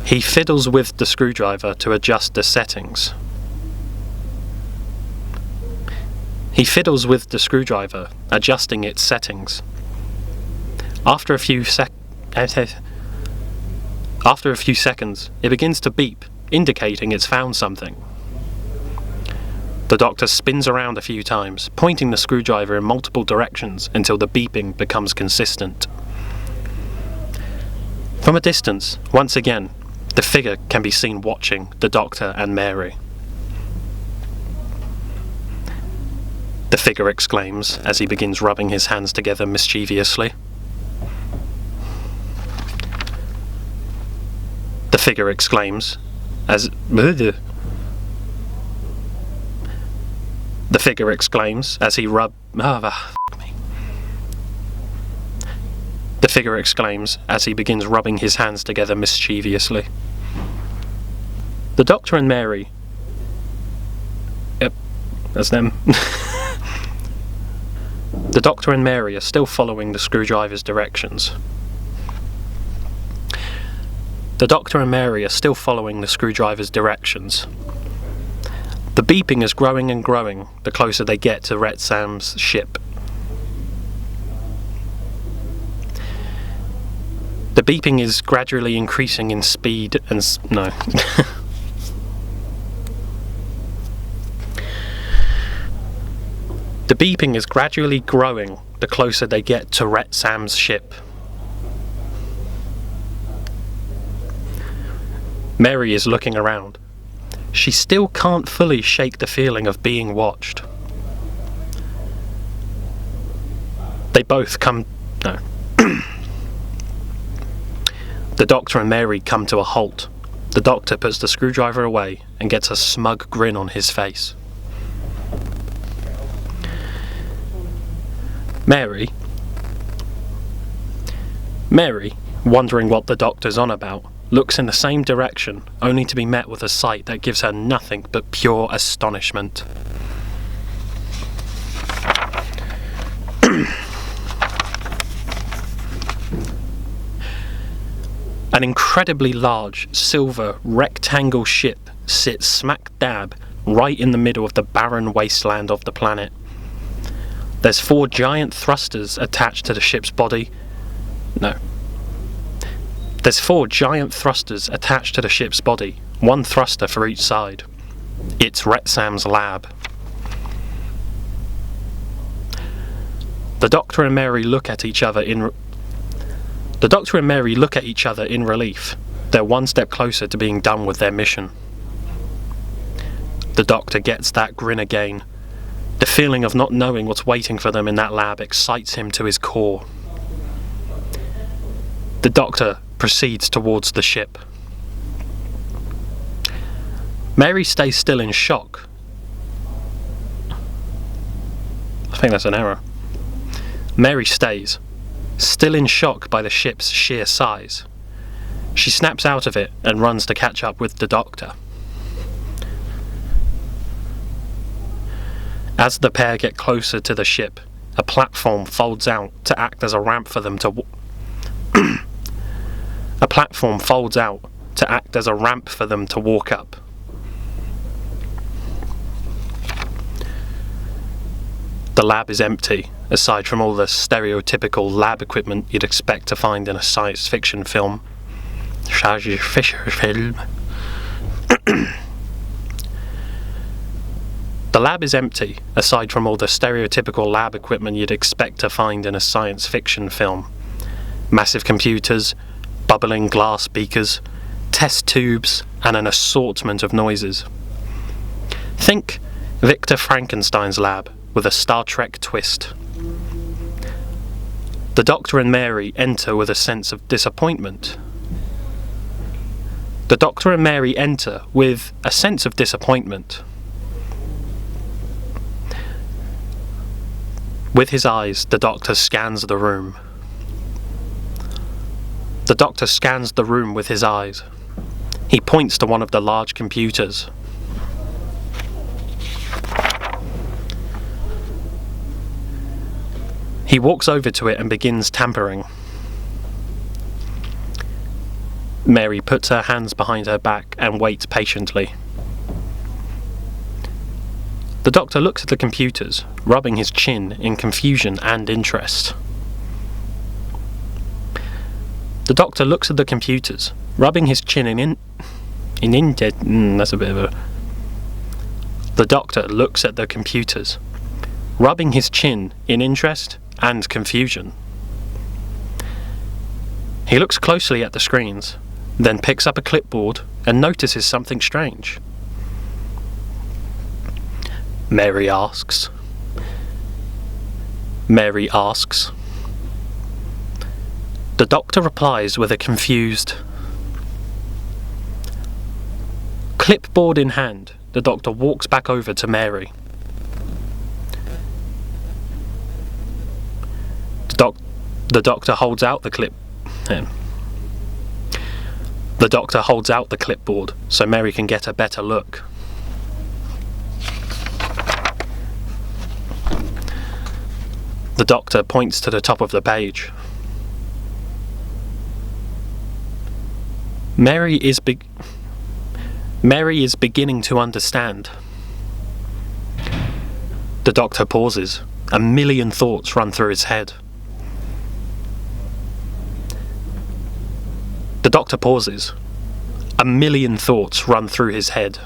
He fiddles with the screwdriver to adjust the settings. He fiddles with the screwdriver, adjusting its settings. After a few seconds, it begins to beep, indicating it's found something. The Doctor spins around a few times, pointing the screwdriver in multiple directions until the beeping becomes consistent. From a distance, once again, the figure can be seen watching the Doctor and Mary. The figure exclaims as he begins rubbing his hands together mischievously. The figure exclaims as... The figure exclaims as he The figure exclaims as he begins rubbing his hands together mischievously. The Doctor and Mary... Yep, that's them. The Doctor and Mary are still following the screwdriver's directions. The Doctor and Mary are still following the screwdriver's directions. The beeping is growing and growing the closer they get to Ret Sam's ship. The beeping is gradually increasing in speed and... no. The beeping is gradually growing the closer they get to Ret Sam's ship. Mary is looking around. She still can't fully shake the feeling of being watched. They both come... no. The Doctor and Mary come to a halt. The Doctor puts the screwdriver away and gets a smug grin on his face. Mary, wondering what the Doctor's on about, looks in the same direction, only to be met with a sight that gives her nothing but pure astonishment. An incredibly large, silver, rectangle ship sits smack dab right in the middle of the barren wasteland of the planet. There's 4 giant thrusters attached to the ship's body. No. There's 4 giant thrusters attached to the ship's body, 1 thruster for each side. It's Retsam's lab. The Doctor and Mary look at each other in relief. They're 1 step closer to being done with their mission. The Doctor gets that grin again. The feeling of not knowing what's waiting for them in that lab excites him to his core. The Doctor proceeds towards the ship. Mary stays still in shock. I think that's an error. Mary stays, still in shock by the ship's sheer size. She snaps out of it and runs to catch up with the Doctor. As the pair get closer to the ship, a platform folds out to act as a ramp for them to walk up. The lab is empty, aside from all the stereotypical lab equipment you'd expect to find in a science fiction film. The lab is empty, aside from all the stereotypical lab equipment you'd expect to find in a science fiction film. Massive computers, bubbling glass beakers, test tubes, and an assortment of noises. Think Victor Frankenstein's lab with a Star Trek twist. The Doctor and Mary enter with a sense of disappointment. The Doctor and Mary enter with a sense of disappointment. With his eyes, the Doctor scans the room. The Doctor scans the room with his eyes. He points to one of the large computers. He walks over to it and begins tampering. Mary puts her hands behind her back and waits patiently. The Doctor looks at the computers, rubbing his chin in confusion and interest. The Doctor looks at the computers, rubbing his chin that's a bit of a... The Doctor looks at the computers, rubbing his chin in interest and confusion. He looks closely at the screens, then picks up a clipboard and notices something strange. Mary asks. The Doctor replies with a confused... Clipboard in hand, the Doctor walks back over to Mary. The Doctor holds out the clip... The Doctor holds out the clipboard so Mary can get a better look. The Doctor points to the top of the page. Mary is beginning to understand. The Doctor pauses. A million thoughts run through his head. The Doctor pauses. A million thoughts run through his head.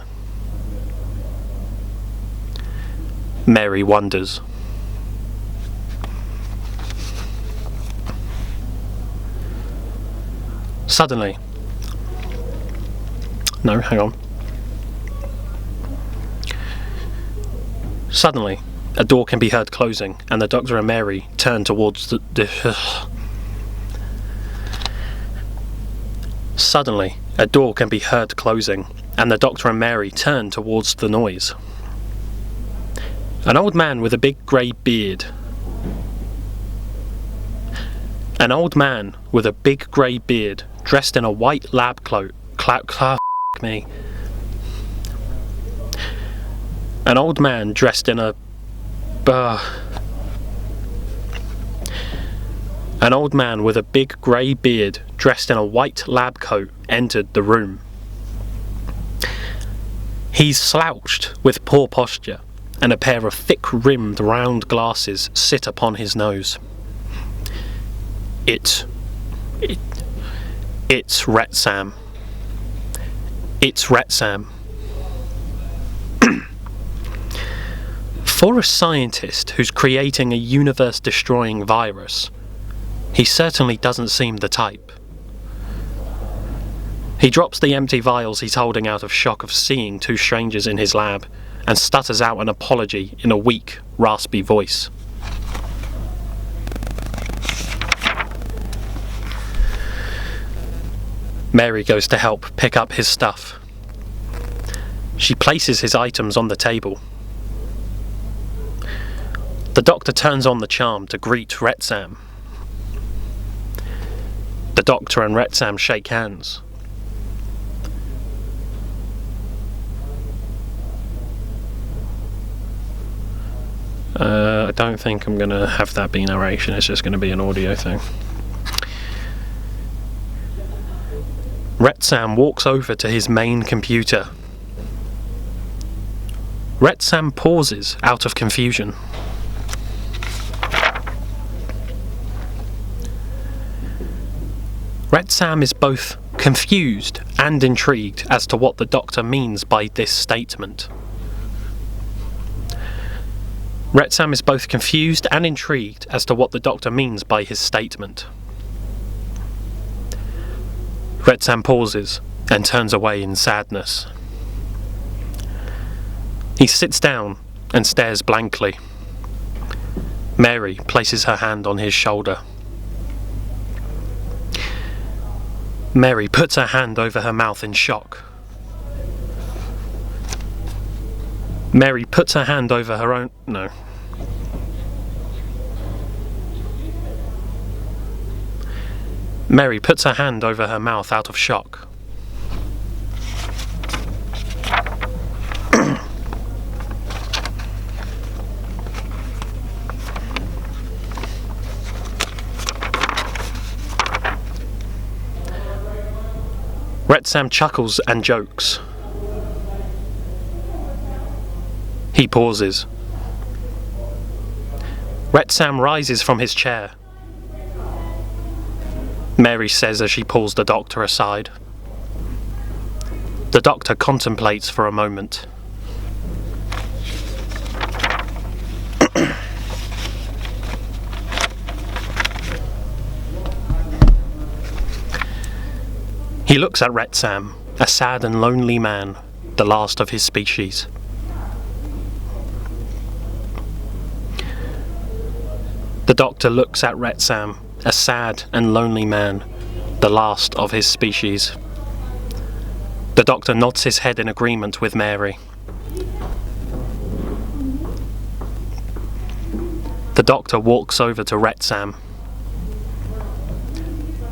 Mary wonders. Suddenly... No, hang on. Suddenly, a door can be heard closing, and the Doctor and Mary turn towards the Suddenly, a door can be heard closing, and the Doctor and Mary turn towards the noise. An old man with a big grey beard. An old man with a big grey beard, dressed in a white lab coat. Me. An old man dressed in a... An old man with a big grey beard, dressed in a white lab coat, entered the room. He's slouched with poor posture, and a pair of thick-rimmed round glasses sit upon his nose. It's Retsam. It's Retsam. For a scientist who's creating a universe-destroying virus, he certainly doesn't seem the type. He drops the empty vials he's holding out of shock of seeing two strangers in his lab and stutters out an apology in a weak, raspy voice. Mary goes to help pick up his stuff. She places his items on the table. The doctor turns on the charm to greet Retsam. The doctor and Retsam shake hands. I don't think I'm going to have that be narration, it's just going to be an audio thing. Retsam walks over to his main computer. Retsam pauses out of confusion. Retsam is both confused and intrigued as to what the doctor means by this statement. Retsam is both confused and intrigued as to what the doctor means by his statement. Retsam pauses and turns away in sadness. He sits down and stares blankly. Mary places her hand on his shoulder. Mary puts her hand over her mouth in shock. Mary puts her hand over her own... No. Mary puts her hand over her mouth out of shock. Retsam chuckles and jokes. He pauses. Retsam rises from his chair. Mary says as she pulls the doctor aside. The doctor contemplates for a moment. He looks at Retsam, a sad and lonely man, the last of his species. The doctor looks at Retsam, a sad and lonely man, the last of his species. The doctor nods his head in agreement with Mary. The doctor walks over to Retsam.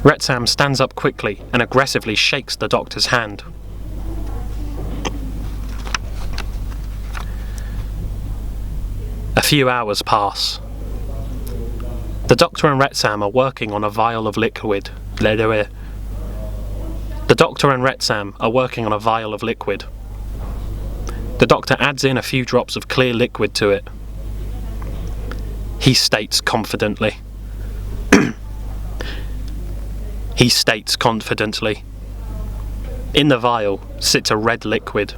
Retsam stands up quickly and aggressively shakes the doctor's hand. A few hours pass. The doctor and Retsam are working on a vial of liquid. The doctor and Retsam are working on a vial of liquid. The doctor adds in a few drops of clear liquid to it. He states confidently. He states confidently. In the vial sits a red liquid.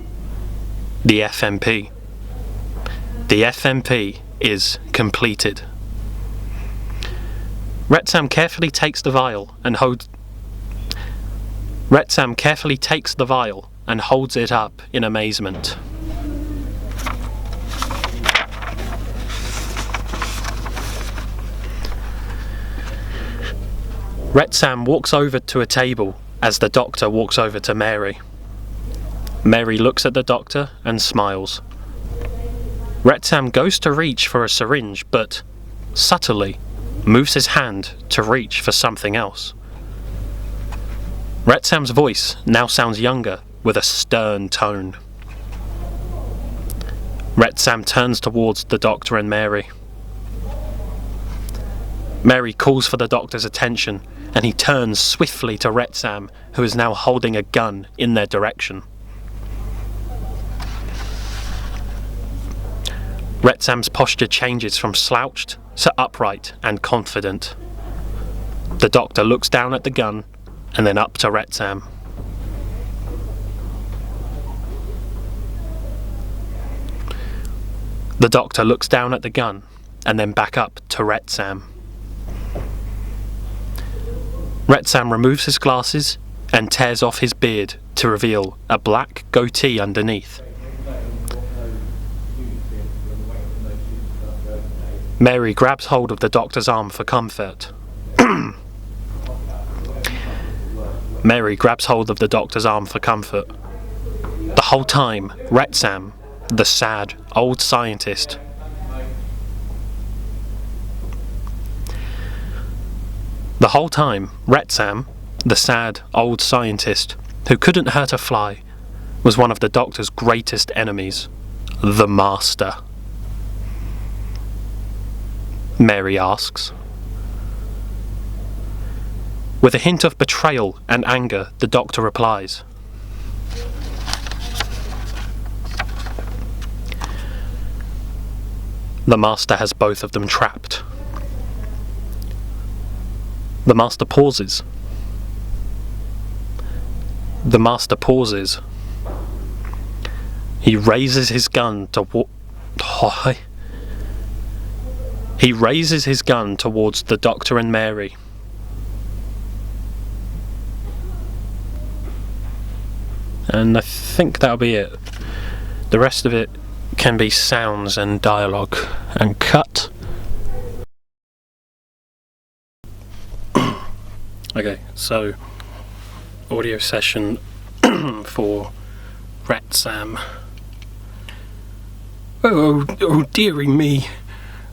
The FMP. The FMP is completed. Retsam carefully takes the vial and holds it up in amazement. Retsam walks over to a table as the doctor walks over to Mary. Mary looks at the doctor and smiles. Retsam goes to reach for a syringe, but subtly moves his hand to reach for something else. Retsam's voice now sounds younger with a stern tone. Retsam turns towards the doctor and Mary. Mary calls for the doctor's attention, and he turns swiftly to Retsam, who is now holding a gun in their direction. Retsam's posture changes from slouched to upright and confident. The doctor looks down at the gun and then up to Retsam. The doctor looks down at the gun and then back up to Retsam. Retsam removes his glasses and tears off his beard to reveal a black goatee underneath. Mary grabs hold of the doctor's arm for comfort. Mary grabs hold of the doctor's arm for comfort. The whole time, Retsam, the sad old scientist, who couldn't hurt a fly, was one of the doctor's greatest enemies, the Master. Mary asks. With a hint of betrayal and anger, the doctor replies. The Master has both of them trapped. The Master pauses. The Master pauses. He raises his gun towards the doctor and Mary. And I think that'll be it. The rest of it can be sounds and dialogue. And cut. Okay, so audio session for Retsam. Oh, dearie me.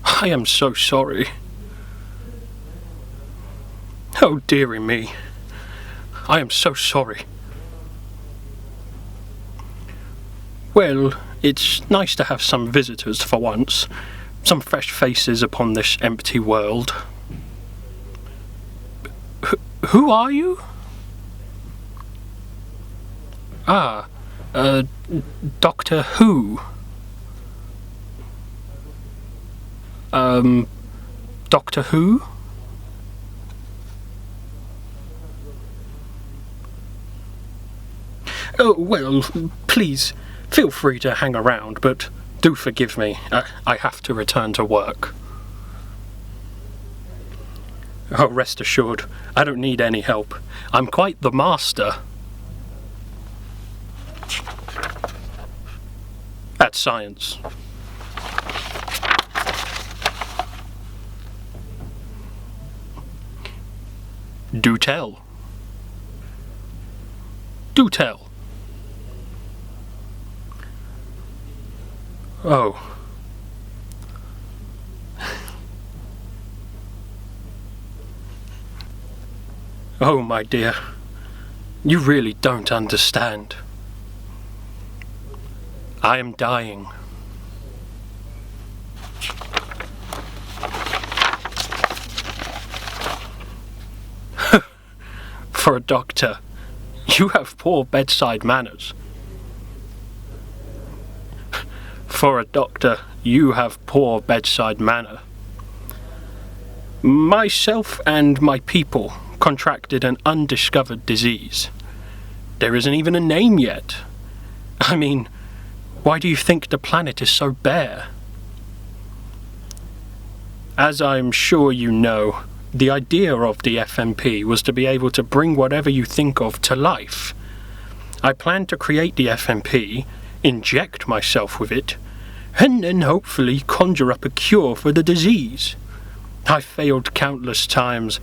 I am so sorry. Oh, dearie me. I am so sorry. Well, it's nice to have some visitors for once. Some fresh faces upon this empty world. Who are you? Doctor Who. Doctor Who? Oh, well, please, feel free to hang around, but do forgive me. I have to return to work. Oh, rest assured, I don't need any help. I'm quite the master. At science. Do tell. Do tell. Oh. Oh, my dear. You really don't understand. I am dying. For a doctor, you have poor bedside manners. For a doctor, you have poor bedside manner. Myself and my people contracted an undiscovered disease. There isn't even a name yet. I mean, why do you think the planet is so bare? As I'm sure you know, the idea of the FMP was to be able to bring whatever you think of to life. I planned to create the FMP, inject myself with it, and then hopefully conjure up a cure for the disease. I failed countless times,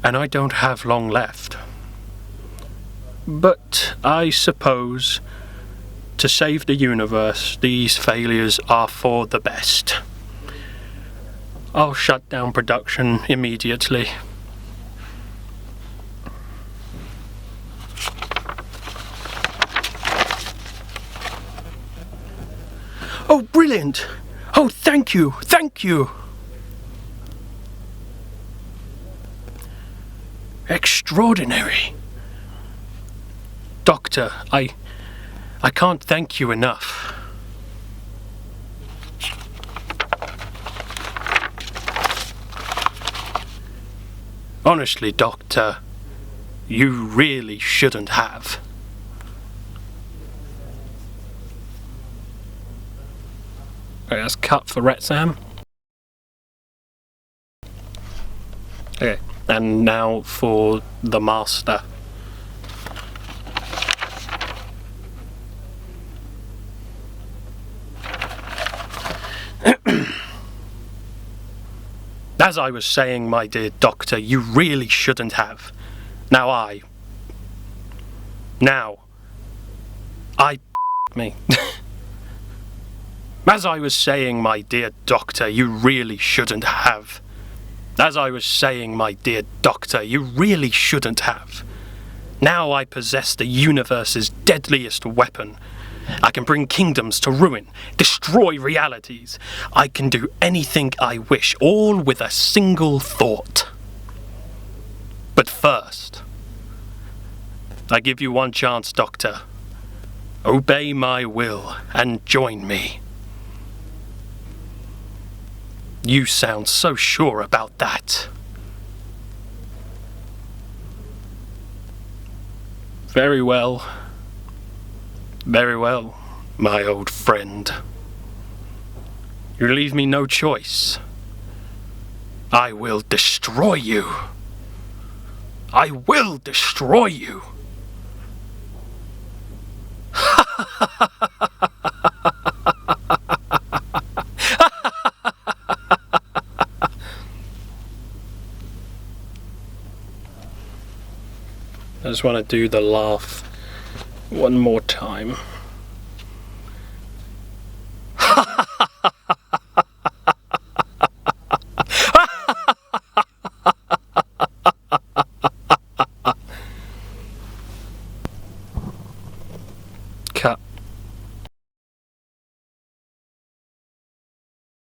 and I don't have long left. But I suppose, to save the universe, these failures are for the best. I'll shut down production immediately. Oh, brilliant! Oh, thank you, thank you! extraordinary. Doctor, I can't thank you enough. Honestly, Doctor, you really shouldn't have. Okay, that's cut for Retsam. Okay, and now for the Master. As I was saying, my dear Doctor, you really shouldn't have. Now I me. As I was saying, my dear Doctor, you really shouldn't have. As I was saying, my dear Doctor, you really shouldn't have. Now I possess the universe's deadliest weapon. I can bring kingdoms to ruin, destroy realities. I can do anything I wish, all with a single thought. But first, I give you one chance, Doctor. Obey my will and join me. You sound so sure about that. Very well. Very well, my old friend. You leave me no choice. I will destroy you. I will destroy you. I just want to do the laugh one more time.